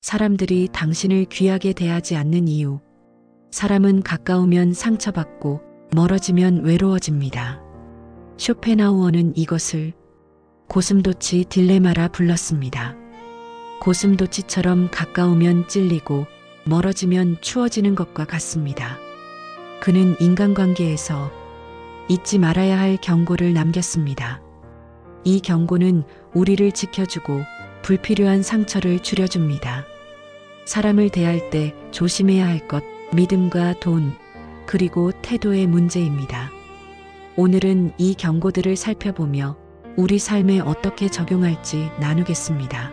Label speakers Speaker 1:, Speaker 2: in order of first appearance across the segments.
Speaker 1: 사람들이 당신을 귀하게 대하지 않는 이유. 사람은 가까우면 상처받고 멀어지면 외로워집니다. 쇼펜하우어는 이것을 고슴도치 딜레마라 불렀습니다. 고슴도치처럼 가까우면 찔리고 멀어지면 추워지는 것과 같습니다. 그는 인간관계에서 잊지 말아야 할 경고를 남겼습니다. 이 경고는 우리를 지켜주고 불필요한 상처를 줄여줍니다. 사람을 대할 때 조심해야 할 것, 믿음과 돈, 그리고 태도의 문제입니다. 오늘은 이 경고들을 살펴보며 우리 삶에 어떻게 적용할지 나누겠습니다.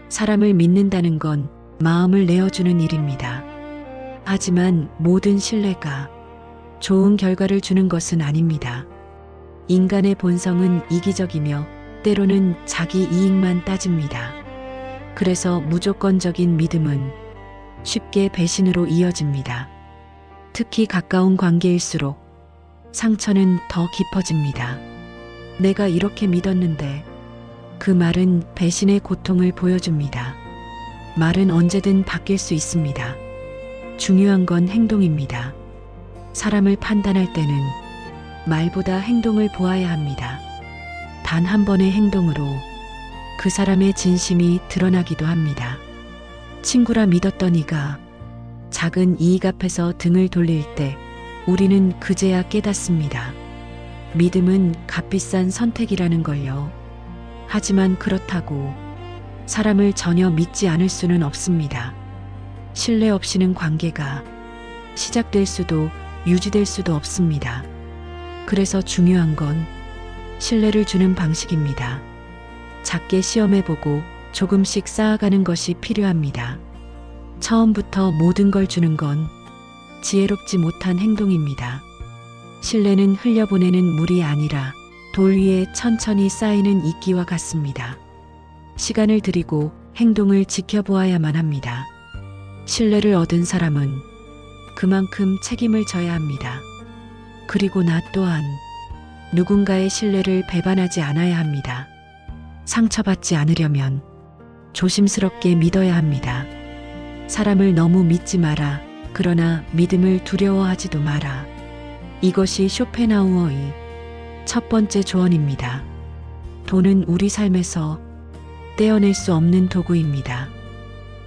Speaker 1: 사람을 믿는다는 건 마음을 내어주는 일입니다. 하지만 모든 신뢰가 좋은 결과를 주는 것은 아닙니다. 인간의 본성은 이기적이며 때로는 자기 이익만 따집니다. 그래서 무조건적인 믿음은 쉽게 배신으로 이어집니다. 특히 가까운 관계일수록 상처는 더 깊어집니다. 내가 이렇게 믿었는데 그 말은 배신의 고통을 보여줍니다. 말은 언제든 바뀔 수 있습니다. 중요한 건 행동입니다. 사람을 판단할 때는 말보다 행동을 보아야 합니다. 단 한 번의 행동으로 그 사람의 진심이 드러나기도 합니다. 친구라 믿었던 이가 작은 이익 앞에서 등을 돌릴 때 우리는 그제야 깨닫습니다. 믿음은 값비싼 선택이라는 걸요. 하지만 그렇다고 사람을 전혀 믿지 않을 수는 없습니다. 신뢰 없이는 관계가 시작될 수도 유지될 수도 없습니다. 그래서 중요한 건 신뢰를 주는 방식입니다. 작게 시험해보고 조금씩 쌓아가는 것이 필요합니다. 처음부터 모든 걸 주는 건 지혜롭지 못한 행동입니다. 신뢰는 흘려보내는 물이 아니라 돌 위에 천천히 쌓이는 이끼와 같습니다. 시간을 들이고 행동을 지켜보아야만 합니다. 신뢰를 얻은 사람은 그만큼 책임을 져야 합니다. 그리고 나 또한 누군가의 신뢰를 배반하지 않아야 합니다. 상처받지 않으려면 조심스럽게 믿어야 합니다. 사람을 너무 믿지 마라. 그러나 믿음을 두려워하지도 마라. 이것이 쇼펜하우어의 첫 번째 조언입니다. 돈은 우리 삶에서 떼어낼 수 없는 도구입니다.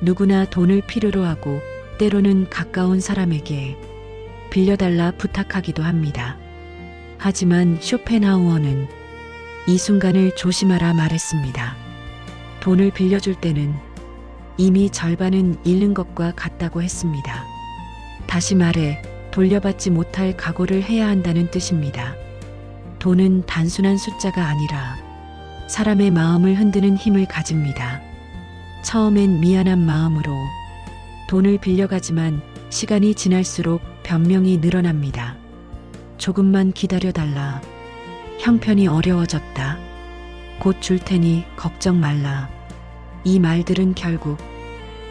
Speaker 1: 누구나 돈을 필요로 하고 때로는 가까운 사람에게 빌려달라 부탁하기도 합니다. 하지만 쇼펜하우어는 이 순간을 조심하라 말했습니다. 돈을 빌려줄 때는 이미 절반은 잃는 것과 같다고 했습니다. 다시 말해 돌려받지 못할 각오를 해야 한다는 뜻입니다. 돈은 단순한 숫자가 아니라 사람의 마음을 흔드는 힘을 가집니다. 처음엔 미안한 마음으로 돈을 빌려가지만 시간이 지날수록 변명이 늘어납니다. 조금만 기다려달라. 형편이 어려워졌다. 곧 줄 테니 걱정 말라. 이 말들은 결국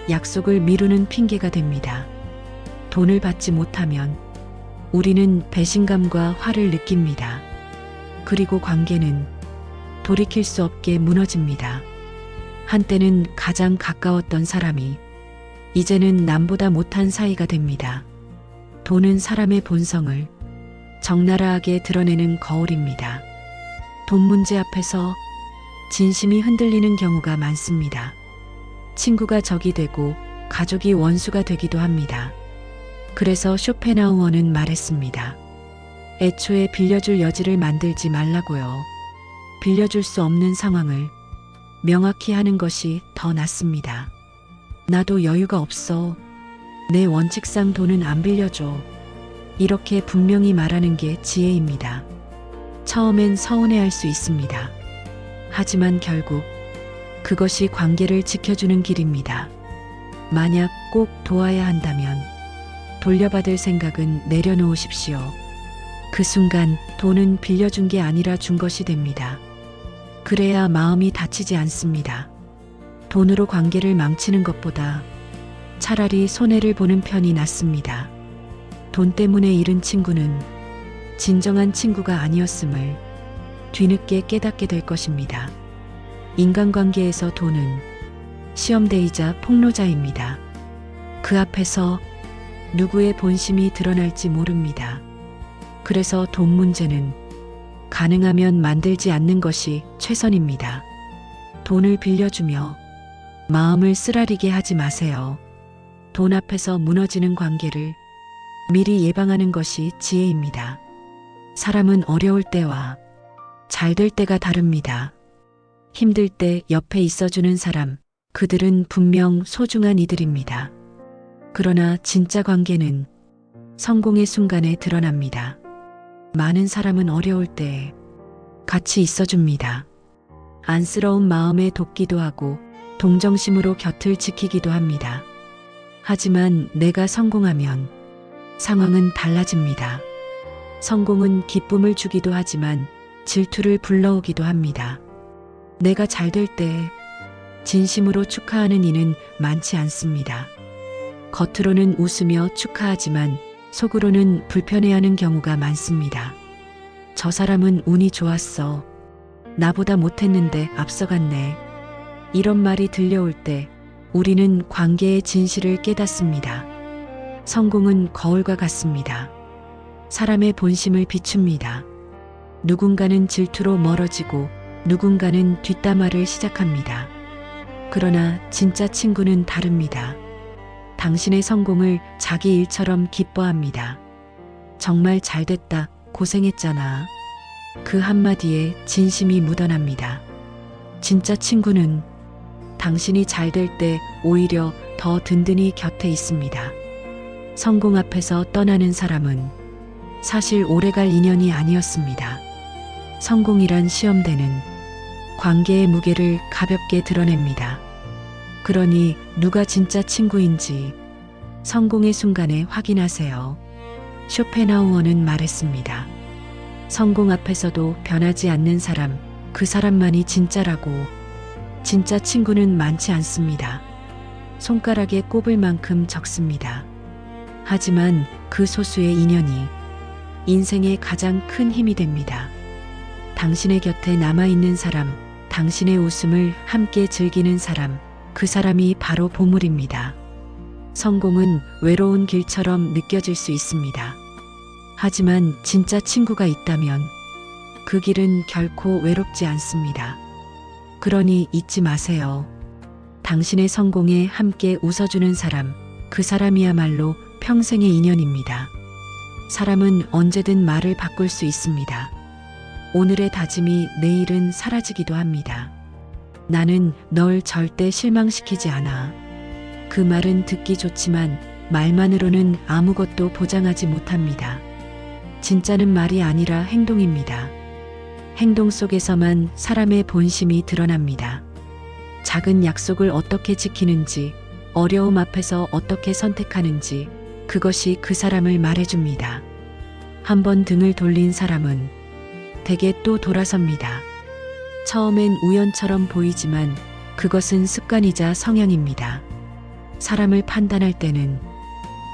Speaker 1: 약속을 미루는 핑계가 됩니다. 돈을 받지 못하면 우리는 배신감과 화를 느낍니다. 그리고 관계는 돌이킬 수 없게 무너집니다. 한때는 가장 가까웠던 사람이 이제는 남보다 못한 사이가 됩니다. 돈은 사람의 본성을 적나라하게 드러내는 거울입니다. 돈 문제 앞에서 진심이 흔들리는 경우가 많습니다. 친구가 적이 되고 가족이 원수가 되기도 합니다. 그래서 쇼펜하우어는 말했습니다. 애초에 빌려줄 여지를 만들지 말라고요. 빌려줄 수 없는 상황을 명확히 하는 것이 더 낫습니다. 나도 여유가 없어. 내 원칙상 돈은 안 빌려줘. 이렇게 분명히 말하는 게 지혜입니다. 처음엔 서운해할 수 있습니다. 하지만 결국 그것이 관계를 지켜주는 길입니다. 만약 꼭 도와야 한다면 돌려받을 생각은 내려놓으십시오. 그 순간 돈은 빌려준 게 아니라 준 것이 됩니다. 그래야 마음이 다치지 않습니다. 돈으로 관계를 망치는 것보다 차라리 손해를 보는 편이 낫습니다. 돈 때문에 잃은 친구는 진정한 친구가 아니었음을 뒤늦게 깨닫게 될 것입니다. 인간관계에서 돈은 시험대이자 폭로자입니다. 그 앞에서 누구의 본심이 드러날지 모릅니다. 그래서 돈 문제는 가능하면 만들지 않는 것이 최선입니다. 돈을 빌려주며 마음을 쓰라리게 하지 마세요. 돈 앞에서 무너지는 관계를 미리 예방하는 것이 지혜입니다. 사람은 어려울 때와 잘 될 때가 다릅니다. 힘들 때 옆에 있어주는 사람, 그들은 분명 소중한 이들입니다. 그러나 진짜 관계는 성공의 순간에 드러납니다. 많은 사람은 어려울 때 같이 있어줍니다. 안쓰러운 마음에 돕기도 하고 동정심으로 곁을 지키기도 합니다. 하지만 내가 성공하면 상황은 달라집니다. 성공은 기쁨을 주기도 하지만 질투를 불러오기도 합니다. 내가 잘 될 때 진심으로 축하하는 이는 많지 않습니다. 겉으로는 웃으며 축하하지만 속으로는 불편해하는 경우가 많습니다. 저 사람은 운이 좋았어. 나보다 못했는데 앞서갔네. 이런 말이 들려올 때 우리는 관계의 진실을 깨닫습니다. 성공은 거울과 같습니다. 사람의 본심을 비춥니다. 누군가는 질투로 멀어지고 누군가는 뒷담화를 시작합니다. 그러나 진짜 친구는 다릅니다. 당신의 성공을 자기 일처럼 기뻐합니다. 정말 잘됐다, 고생했잖아. 그 한마디에 진심이 묻어납니다. 진짜 친구는 당신이 잘 될 때 오히려 더 든든히 곁에 있습니다. 성공 앞에서 떠나는 사람은 사실 오래갈 인연이 아니었습니다. 성공이란 시험대는 관계의 무게를 가볍게 드러냅니다. 그러니 누가 진짜 친구인지 성공의 순간에 확인하세요. 쇼펜하우어는 말했습니다. 성공 앞에서도 변하지 않는 사람, 그 사람만이 진짜라고. 진짜 친구는 많지 않습니다. 손가락에 꼽을 만큼 적습니다. 하지만 그 소수의 인연이 인생의 가장 큰 힘이 됩니다. 당신의 곁에 남아있는 사람, 당신의 웃음을 함께 즐기는 사람, 그 사람이 바로 보물입니다. 성공은 외로운 길처럼 느껴질 수 있습니다. 하지만 진짜 친구가 있다면 그 길은 결코 외롭지 않습니다. 그러니 잊지 마세요. 당신의 성공에 함께 웃어주는 사람, 그 사람이야말로 평생의 인연입니다. 사람은 언제든 말을 바꿀 수 있습니다. 오늘의 다짐이 내일은 사라지기도 합니다. 나는 널 절대 실망시키지 않아. 그 말은 듣기 좋지만 말만으로는 아무것도 보장하지 못합니다. 진짜는 말이 아니라 행동입니다. 행동 속에서만 사람의 본심이 드러납니다. 작은 약속을 어떻게 지키는지, 어려움 앞에서 어떻게 선택하는지, 그것이 그 사람을 말해줍니다. 한번 등을 돌린 사람은 대개 또 돌아섭니다. 처음엔 우연처럼 보이지만 그것은 습관이자 성향입니다. 사람을 판단할 때는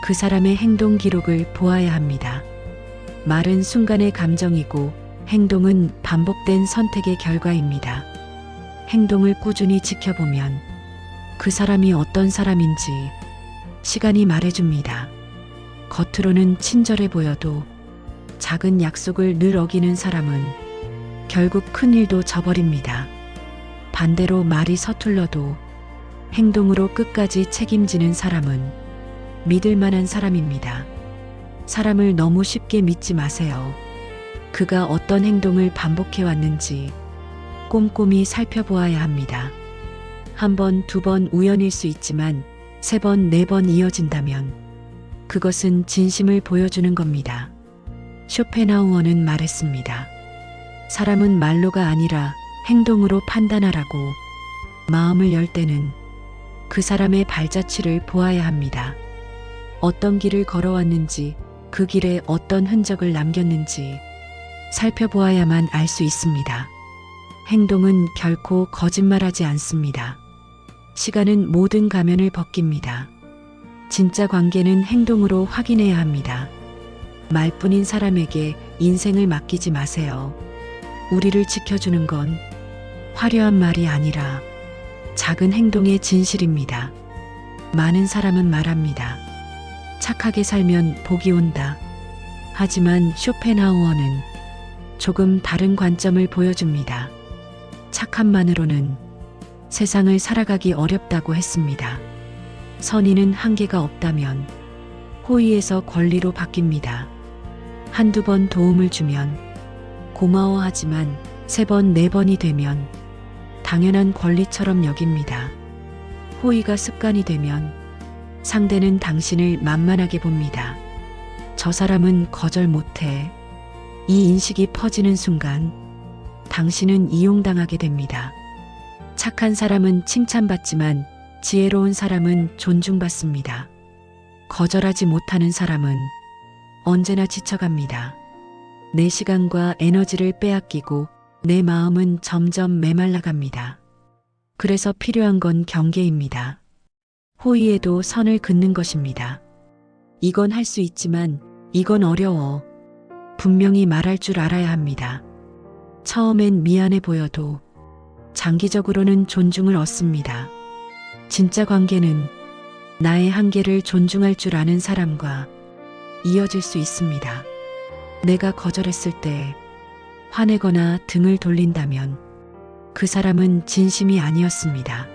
Speaker 1: 그 사람의 행동 기록을 보아야 합니다. 말은 순간의 감정이고 행동은 반복된 선택의 결과입니다. 행동을 꾸준히 지켜보면 그 사람이 어떤 사람인지 시간이 말해줍니다. 겉으로는 친절해 보여도 작은 약속을 늘 어기는 사람은 결국 큰 일도 저버립니다. 반대로 말이 서툴러도 행동으로 끝까지 책임지는 사람은 믿을 만한 사람입니다. 사람을 너무 쉽게 믿지 마세요. 그가 어떤 행동을 반복해 왔는지 꼼꼼히 살펴보아야 합니다. 한 번, 두 번 우연일 수 있지만 세 번, 네 번 이어진다면 그것은 진심을 보여주는 겁니다. 쇼펜하우어는 말했습니다. 사람은 말로가 아니라 행동으로 판단하라고. 마음을 열 때는 그 사람의 발자취를 보아야 합니다. 어떤 길을 걸어왔는지, 그 길에 어떤 흔적을 남겼는지 살펴보아야만 알 수 있습니다. 행동은 결코 거짓말하지 않습니다. 시간은 모든 가면을 벗깁니다. 진짜 관계는 행동으로 확인해야 합니다. 말뿐인 사람에게 인생을 맡기지 마세요. 우리를 지켜주는 건 화려한 말이 아니라 작은 행동의 진실입니다. 많은 사람은 말합니다. 착하게 살면 복이 온다. 하지만 쇼펜하우어는 조금 다른 관점을 보여줍니다. 착함만으로는 세상을 살아가기 어렵다고 했습니다. 선의는 한계가 없다면 호의에서 권리로 바뀝니다. 한두 번 도움을 주면 고마워하지만 3번, 4번이 되면 당연한 권리처럼 여깁니다. 호의가 습관이 되면 상대는 당신을 만만하게 봅니다. 저 사람은 거절 못해. 이 인식이 퍼지는 순간 당신은 이용당하게 됩니다. 착한 사람은 칭찬받지만 지혜로운 사람은 존중받습니다. 거절하지 못하는 사람은 언제나 지쳐갑니다. 내 시간과 에너지를 빼앗기고 내 마음은 점점 메말라갑니다. 그래서 필요한 건 경계입니다. 호의에도 선을 긋는 것입니다. 이건 할 수 있지만 이건 어려워. 분명히 말할 줄 알아야 합니다. 처음엔 미안해 보여도 장기적으로는 존중을 얻습니다. 진짜 관계는 나의 한계를 존중할 줄 아는 사람과 이어질 수 있습니다. 내가 거절했을 때 화내거나 등을 돌린다면 그 사람은 진심이 아니었습니다.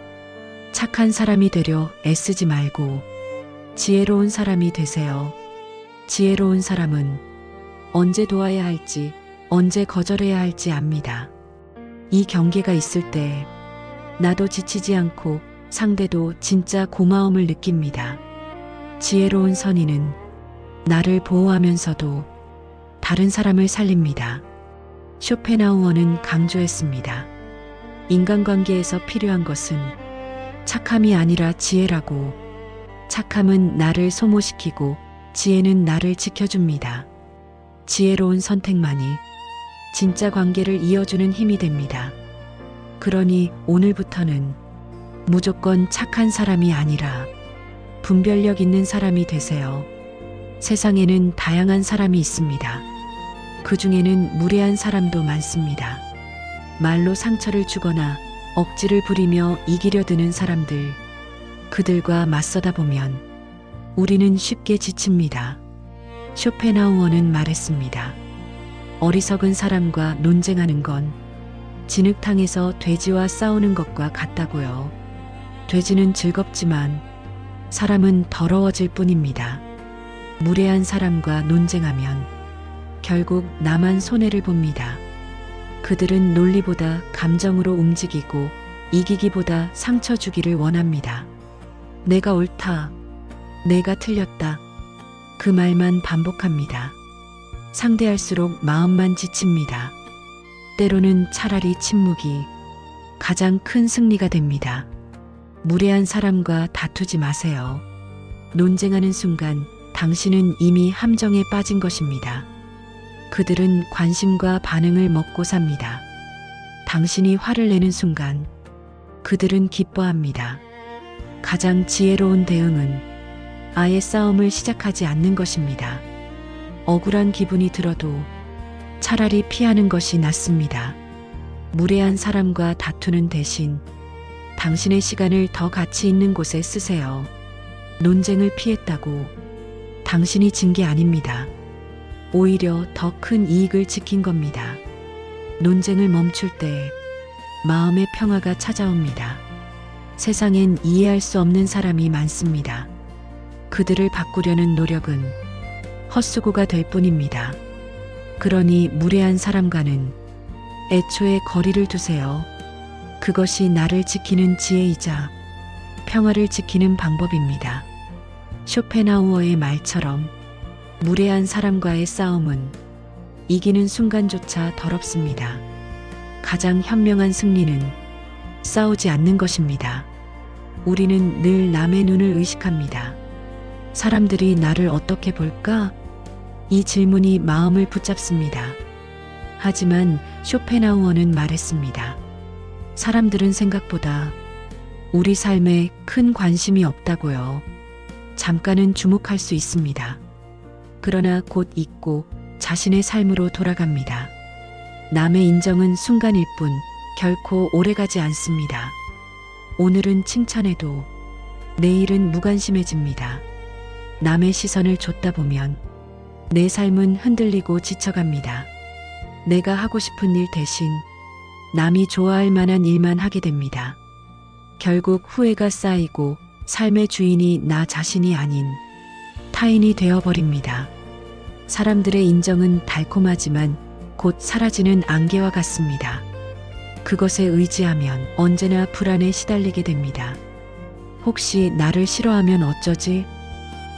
Speaker 1: 착한 사람이 되려 애쓰지 말고 지혜로운 사람이 되세요. 지혜로운 사람은 언제 도와야 할지, 언제 거절해야 할지 압니다. 이 경계가 있을 때 나도 지치지 않고 상대도 진짜 고마움을 느낍니다. 지혜로운 선의는 나를 보호하면서도 다른 사람을 살립니다. 쇼펜하우어는 강조했습니다. 인간관계에서 필요한 것은 착함이 아니라 지혜라고. 착함은 나를 소모시키고 지혜는 나를 지켜줍니다. 지혜로운 선택만이 진짜 관계를 이어주는 힘이 됩니다. 그러니 오늘부터는 무조건 착한 사람이 아니라 분별력 있는 사람이 되세요. 세상에는 다양한 사람이 있습니다. 그 중에는 무례한 사람도 많습니다. 말로 상처를 주거나 억지를 부리며 이기려 드는 사람들, 그들과 맞서다 보면 우리는 쉽게 지칩니다. 쇼펜하우어는 말했습니다. 어리석은 사람과 논쟁하는 건 진흙탕에서 돼지와 싸우는 것과 같다고요. 돼지는 즐겁지만 사람은 더러워질 뿐입니다. 무례한 사람과 논쟁하면 결국 나만 손해를 봅니다. 그들은 논리보다 감정으로 움직이고 이기기보다 상처 주기를 원합니다. 내가 옳다. 내가 틀렸다. 그 말만 반복합니다. 상대할수록 마음만 지칩니다. 때로는 차라리 침묵이 가장 큰 승리가 됩니다. 무례한 사람과 다투지 마세요. 논쟁하는 순간 당신은 이미 함정에 빠진 것입니다. 그들은 관심과 반응을 먹고 삽니다. 당신이 화를 내는 순간 그들은 기뻐합니다. 가장 지혜로운 대응은 아예 싸움을 시작하지 않는 것입니다. 억울한 기분이 들어도 차라리 피하는 것이 낫습니다. 무례한 사람과 다투는 대신 당신의 시간을 더 가치 있는 곳에 쓰세요. 논쟁을 피했다고 당신이 진 게 아닙니다. 오히려 더 큰 이익을 지킨 겁니다. 논쟁을 멈출 때 마음의 평화가 찾아옵니다. 세상엔 이해할 수 없는 사람이 많습니다. 그들을 바꾸려는 노력은 헛수고가 될 뿐입니다. 그러니 무례한 사람과는 애초에 거리를 두세요. 그것이 나를 지키는 지혜이자 평화를 지키는 방법입니다. 쇼펜하우어의 말처럼 무례한 사람과의 싸움은 이기는 순간조차 더럽습니다. 가장 현명한 승리는 싸우지 않는 것입니다. 우리는 늘 남의 눈을 의식합니다. 사람들이 나를 어떻게 볼까? 이 질문이 마음을 붙잡습니다. 하지만 쇼펜하우어는 말했습니다. 사람들은 생각보다 우리 삶에 큰 관심이 없다고요. 잠깐은 주목할 수 있습니다. 그러나 곧 잊고 자신의 삶으로 돌아갑니다. 남의 인정은 순간일 뿐 결코 오래가지 않습니다. 오늘은 칭찬해도 내일은 무관심해집니다. 남의 시선을 좇다 보면 내 삶은 흔들리고 지쳐갑니다. 내가 하고 싶은 일 대신 남이 좋아할 만한 일만 하게 됩니다. 결국 후회가 쌓이고 삶의 주인이 나 자신이 아닌 타인이 되어버립니다. 사람들의 인정은 달콤하지만 곧 사라지는 안개와 같습니다. 그것에 의지하면 언제나 불안에 시달리게 됩니다. 혹시 나를 싫어하면 어쩌지?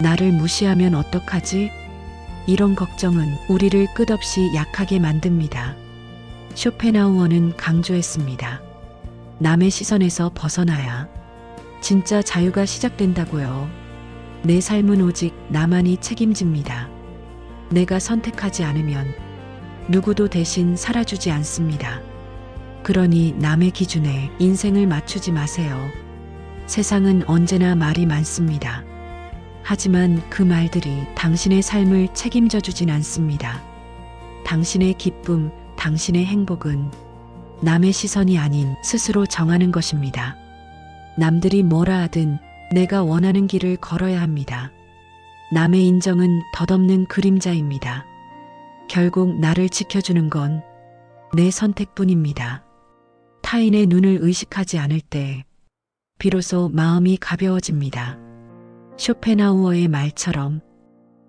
Speaker 1: 나를 무시하면 어떡하지? 이런 걱정은 우리를 끝없이 약하게 만듭니다. 쇼펜하우어는 강조했습니다. 남의 시선에서 벗어나야 진짜 자유가 시작된다고요. 내 삶은 오직 나만이 책임집니다. 내가 선택하지 않으면 누구도 대신 살아주지 않습니다. 그러니 남의 기준에 인생을 맞추지 마세요. 세상은 언제나 말이 많습니다. 하지만 그 말들이 당신의 삶을 책임져 주진 않습니다. 당신의 기쁨, 당신의 행복은 남의 시선이 아닌 스스로 정하는 것입니다. 남들이 뭐라 하든 내가 원하는 길을 걸어야 합니다. 남의 인정은 덧없는 그림자입니다. 결국 나를 지켜주는 건 내 선택뿐입니다. 타인의 눈을 의식하지 않을 때 비로소 마음이 가벼워집니다. 쇼펜하우어의 말처럼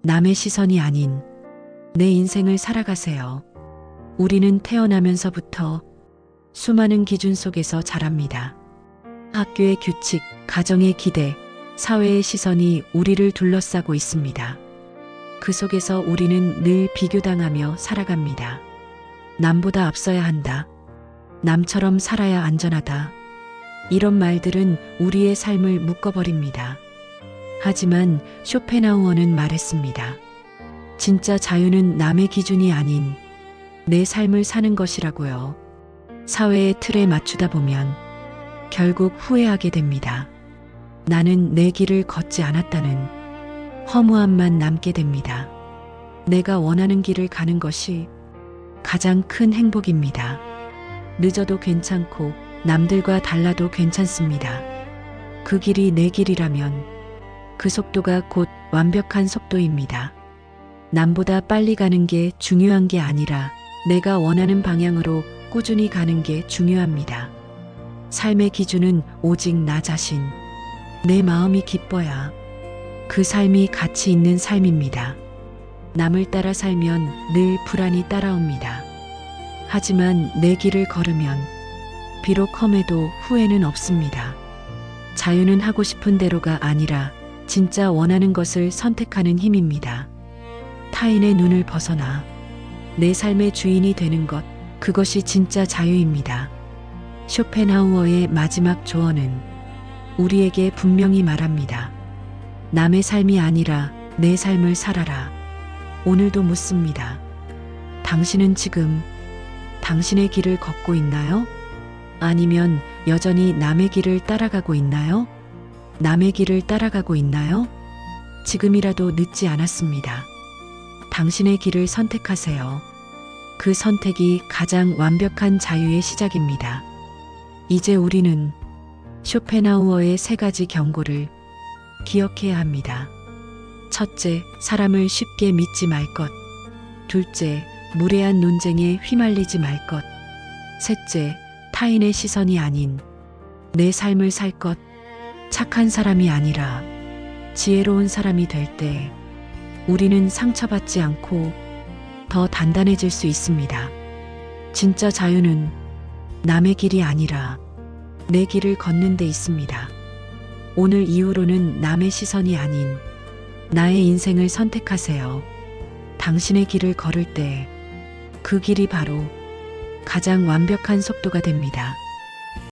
Speaker 1: 남의 시선이 아닌 내 인생을 살아가세요. 우리는 태어나면서부터 수많은 기준 속에서 자랍니다. 학교의 규칙, 가정의 기대, 사회의 시선이 우리를 둘러싸고 있습니다. 그 속에서 우리는 늘 비교당하며 살아갑니다. 남보다 앞서야 한다. 남처럼 살아야 안전하다. 이런 말들은 우리의 삶을 묶어버립니다. 하지만 쇼펜하우어는 말했습니다. 진짜 자유는 남의 기준이 아닌 내 삶을 사는 것이라고요. 사회의 틀에 맞추다 보면 결국 후회하게 됩니다. 나는 내 길을 걷지 않았다는 허무함만 남게 됩니다. 내가 원하는 길을 가는 것이 가장 큰 행복입니다. 늦어도 괜찮고 남들과 달라도 괜찮습니다. 그 길이 내 길이라면 그 속도가 곧 완벽한 속도입니다. 남보다 빨리 가는 게 중요한 게 아니라 내가 원하는 방향으로 꾸준히 가는 게 중요합니다. 삶의 기준은 오직 나 자신, 내 마음이 기뻐야 그 삶이 가치 있는 삶입니다. 남을 따라 살면 늘 불안이 따라옵니다. 하지만 내 길을 걸으면 비록 험해도 후회는 없습니다. 자유는 하고 싶은 대로가 아니라 진짜 원하는 것을 선택하는 힘입니다. 타인의 눈을 벗어나 내 삶의 주인이 되는 것, 그것이 진짜 자유입니다. 쇼펜하우어의 마지막 조언은 우리에게 분명히 말합니다. 남의 삶이 아니라 내 삶을 살아라. 오늘도 묻습니다. 당신은 지금 당신의 길을 걷고 있나요? 아니면 여전히 남의 길을 따라가고 있나요? 남의 길을 따라가고 있나요? 지금이라도 늦지 않았습니다. 당신의 길을 선택하세요. 그 선택이 가장 완벽한 자유의 시작입니다. 이제 우리는 쇼펜하우어의 3가지 경고를 기억해야 합니다. 첫째, 사람을 쉽게 믿지 말 것. 둘째, 무례한 논쟁에 휘말리지 말 것. 셋째, 타인의 시선이 아닌 내 삶을 살 것. 착한 사람이 아니라 지혜로운 사람이 될 때 우리는 상처받지 않고 더 단단해질 수 있습니다. 진짜 자유는 남의 길이 아니라 내 길을 걷는 데 있습니다. 오늘 이후로는 남의 시선이 아닌 나의 인생을 선택하세요. 당신의 길을 걸을 때 그 길이 바로 가장 완벽한 속도가 됩니다.